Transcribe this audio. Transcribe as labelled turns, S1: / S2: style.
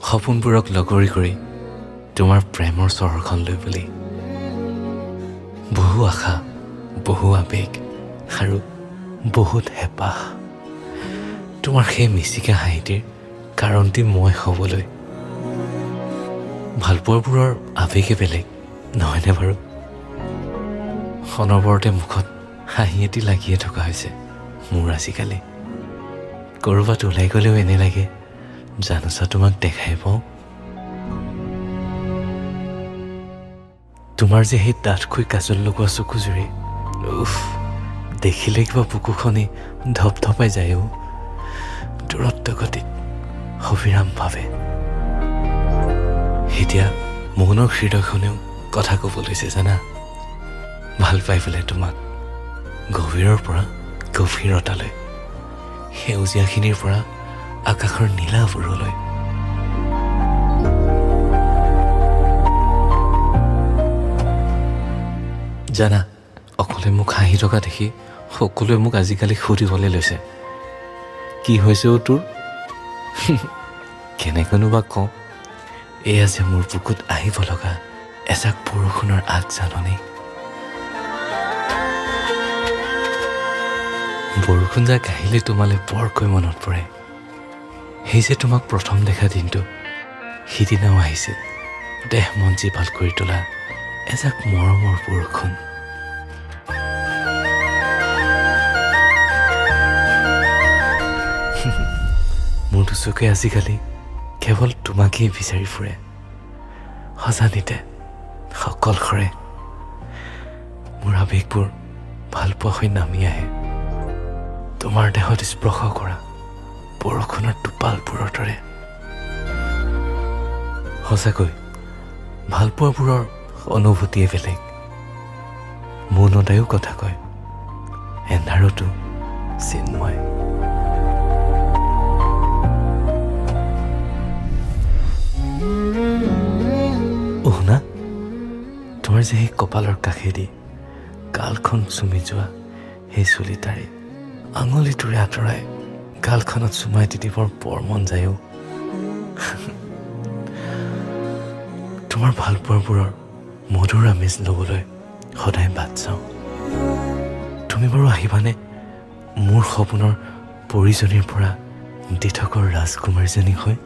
S1: সপোনবোৰক লগৰী কৰি তোমাৰ প্ৰেমৰ চহৰখন লৈ বুলি বহু আশা বহু আৱেগ আৰু বহুত হেঁপাহ তোমাৰ সেই মিচিকা হাঁহিটিৰ কাৰণটি মই হ'বলৈ ভালপোৱাবোৰৰ আৱেগে বেলেগ নহয়নে বাৰু অনবৰতে মুখত হাঁহি এটি লাগিয়ে থকা হৈছে মোৰ আজিকালি ক'ৰবাত ওলাই গ'লেও এনে লাগে জানোচা তোমাক দেখাই পাওঁ তোমাৰ যে সেই ডাঠকৈ কাজল লগোৱা চকুযোৰে উফ দেখিলে কিবা বুকুখনি ধপধপাই যায়ও দূৰত্ব গতিত অবিৰামভাৱে এতিয়া মৌনৰ হৃদয়খনেও কথা ক'ব লৈছে জানা ভাল পাই পেলাই তোমাক গভীৰৰ পৰা গভীৰতালৈ সেউজীয়াখিনিৰ পৰা আকাশৰ নীলাবোৰলৈ জানা অকলে মোক হাঁহি থকা দেখি সকলোৱে মোক আজিকালি সুধিবলৈ লৈছে কি হৈছে তোৰ কেনেকৈনো বা কওঁ এয়া যে মোৰ বুকুত আহিব লগা এজাক বৰষুণৰ আগজাননী বৰষুণ যাক আহিলে তোমালৈ বৰকৈ মনত পৰে সেই যে তোমাক প্ৰথম দেখা দিনটো সিদিনাও আহিছিল দেহ মন জীপাল কৰি তোলা এজাক মৰমৰ বৰষুণ মোৰ দুচকে আজিকালি কেৱল তোমাকেই বিচাৰি ফুৰে সজানিতে সকলৰে মোৰ আৱেগবোৰ ভালপোৱা হৈ নামি আহে তোমাৰ দেহত স্পৰ্শ কৰা বৰষুণৰ টোপালবোৰৰ দৰে সঁচাকৈ ভালপোৱাবোৰৰ অনুভূতিয়ে বেলেগ মৌনতায়ো কথা কয় এন্ধাৰতো চিন্ময় শুনা তোমাৰ যে সেই কপালৰ কাষেদি গালখন চুমি যোৱা সেই চুলিতাৰি আঙুলিটোৰে আঁতৰাই গালখনত চুমাই দি দিবৰ বৰ মন যায়ও তোমাৰ ভালপোৱাবোৰৰ মধুৰ আমেজ ল'বলৈ সদায় বাট চাওঁ তুমি বাৰু আহিবানে মোৰ সপোনৰ পৰিজনীৰ পৰা দিঠকৰ ৰাজকুমাৰীজনী হৈ